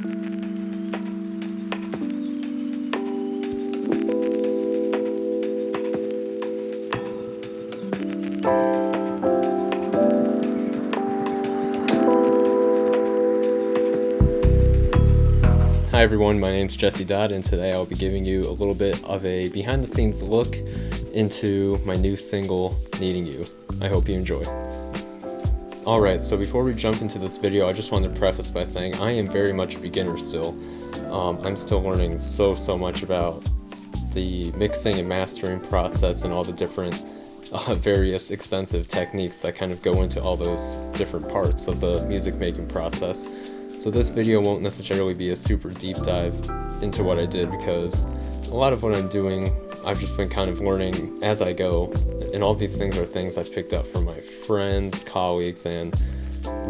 Hi everyone, my name's Jesse Dodd, and today I'll be giving you a little bit of a behind the scenes look into my new single, Needing You. I hope you enjoy. Alright, so before we jump into this video, I just wanted to preface by saying I am very much a beginner still. I'm still learning so much about the mixing and mastering process and all the different various extensive techniques that kind of go into all those different parts of the music making process. So this video won't necessarily be a super deep dive into what I did, because a lot of what I'm doing, I've just been kind of learning as I go, and all these things are things I've picked up from my friends, colleagues, and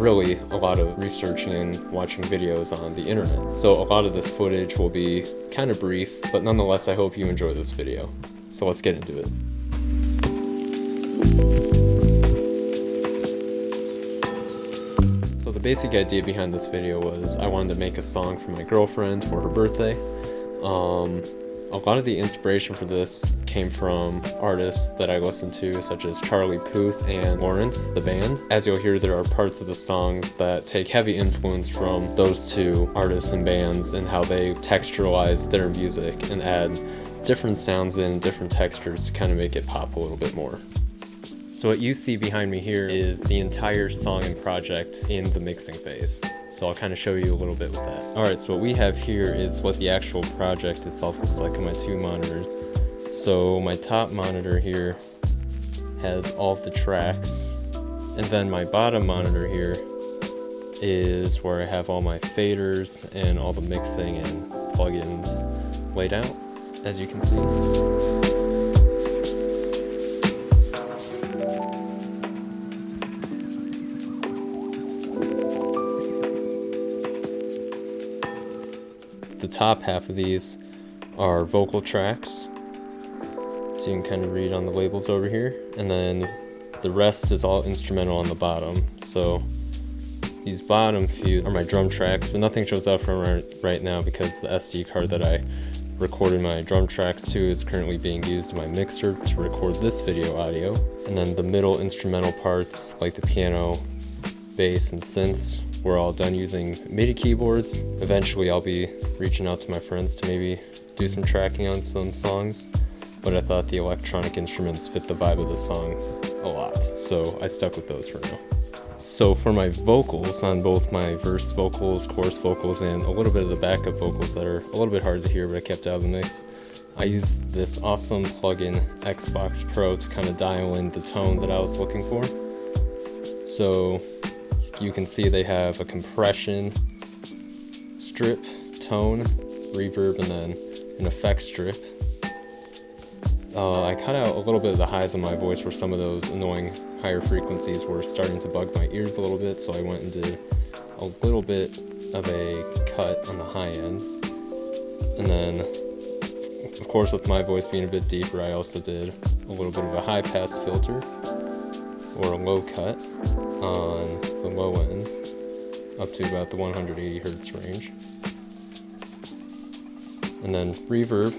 really a lot of researching and watching videos on the internet. So a lot of this footage will be kind of brief, but nonetheless I hope you enjoy this video. So let's get into it. So the basic idea behind this video was I wanted to make a song for my girlfriend for her birthday. A lot of the inspiration for this came from artists that I listen to, such as Charlie Puth and Lawrence, the band. As you'll hear, there are parts of the songs that take heavy influence from those two artists and bands and how they texturalize their music and add different sounds in, different textures to kind of make it pop a little bit more. So what you see behind me here is the entire song and project in the mixing phase. So I'll kind of show you a little bit with that. Alright, so what we have here is what the actual project itself looks like on my two monitors. So my top monitor here has all of the tracks, and then my bottom monitor here is where I have all my faders and all the mixing and plugins laid out, as you can see. The top half of these are vocal tracks, so you can kind of read on the labels over here, and then the rest is all instrumental on the bottom. So these bottom few are my drum tracks, but nothing shows up from right now because the SD card that I recorded my drum tracks to is currently being used in my mixer to record this video audio. And then the middle instrumental parts, like the piano, bass, and synths, we're all done using MIDI keyboards. Eventually I'll be reaching out to my friends to maybe do some tracking on some songs, but I thought the electronic instruments fit the vibe of the song a lot, so I stuck with those for now. So for my vocals, on both my verse vocals, chorus vocals, and a little bit of the backup vocals that are a little bit hard to hear but I kept out of the mix, I used this awesome plugin, Xbox Pro, to kind of dial in the tone that I was looking for. So you can see they have a compression strip, tone, reverb, and then an effect strip. I cut out a little bit of the highs of my voice where some of those annoying higher frequencies were starting to bug my ears a little bit, so I went and did a little bit of a cut on the high end. And then, of course, with my voice being a bit deeper, I also did a little bit of a high pass filter, or a low cut, on the low end, up to about the 180 hertz range. And then reverb,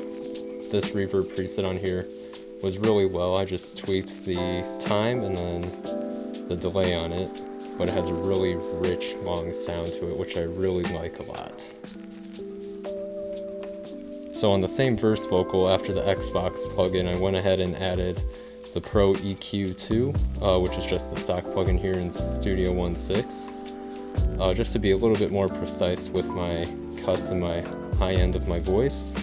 this reverb preset on here was really low. I just tweaked the time and then the delay on it, but it has a really rich, long sound to it, which I really like a lot. So on the same verse vocal, after the Xbox plugin, I went ahead and added the Pro EQ2, which is just the stock plugin here in Studio 1.6, just to be a little bit more precise with my cuts and my high end of my voice.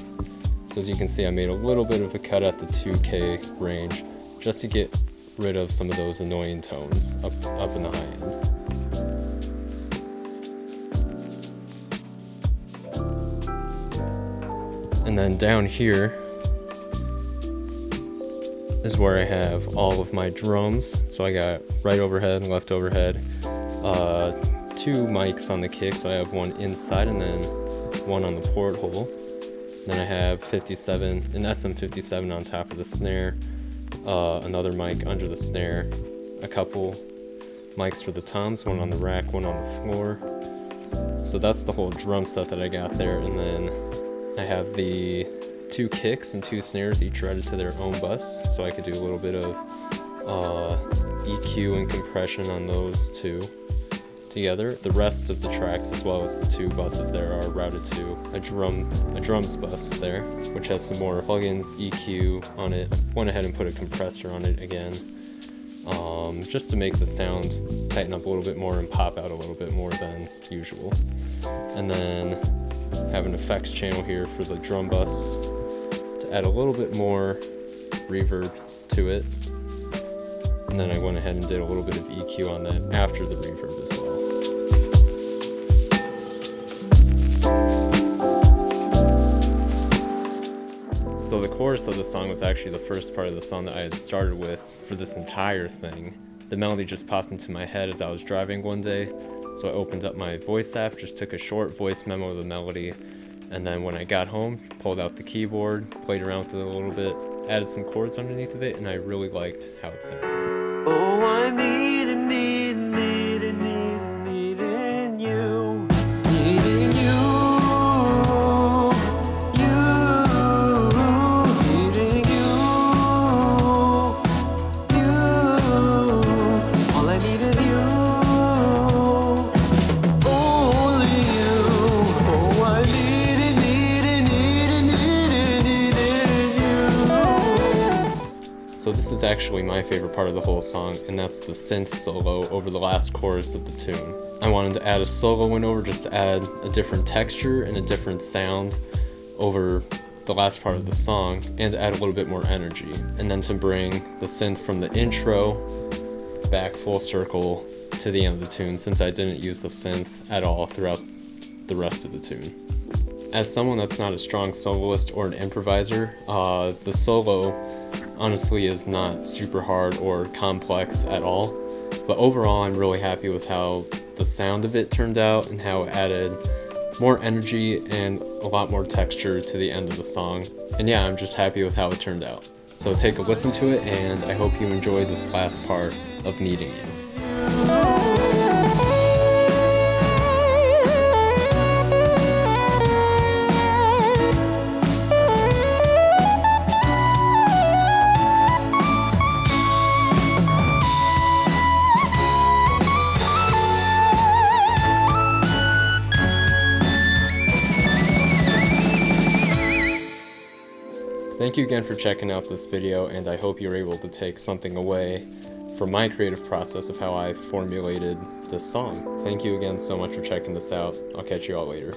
So as you can see, I made a little bit of a cut at the 2K range, just to get rid of some of those annoying tones up in the high end. And then down here is where I have all of my drums. So I got right overhead and left overhead, two mics on the kick, so I have one inside and then one on the porthole. Then I have an SM57 on top of the snare, another mic under the snare, a couple mics for the toms, one on the rack, one on the floor, So that's the whole drum set that I got there, and then I have the 2 kicks and 2 snares each routed to their own bus, so I could do a little bit of EQ and compression on those 2 together. The rest of the tracks, as well as the 2 buses there, are routed to a drums bus there, which has some more plugins, EQ on it. I went ahead and put a compressor on it again, just to make the sound tighten up a little bit more and pop out a little bit more than usual. And then have an effects channel here for the drum bus to add a little bit more reverb to it. And then I went ahead and did a little bit of EQ on that after the reverb as well. So the chorus of the song was actually the first part of the song that I had started with for this entire thing. The melody just popped into my head as I was driving one day, so I opened up my voice app, just took a short voice memo of the melody, and then when I got home, pulled out the keyboard, played around with it a little bit, added some chords underneath of it, and I really liked how it sounded. Oh, I'm needing you. Needing you. Needing you. All I need is you. Only you. Oh, I'm needing you. So this is actually my favorite part of the whole song, and that's the synth solo over the last chorus of the tune. I wanted to add a solo in over just to add a different texture and a different sound over the last part of the song, and to add a little bit more energy, and then to bring the synth from the intro back full circle to the end of the tune, since I didn't use the synth at all throughout the rest of the tune. As someone that's not a strong soloist or an improviser, the solo honestly is not super hard or complex at all, but overall I'm really happy with how the sound of it turned out and how it added more energy and a lot more texture to the end of the song. And yeah, I'm just happy with how it turned out. So take a listen to it, and I hope you enjoy this last part of Needing You. Thank you again for checking out this video, and I hope you're able to take something away from my creative process of how I formulated this song. Thank you again so much for checking this out. I'll catch you all later.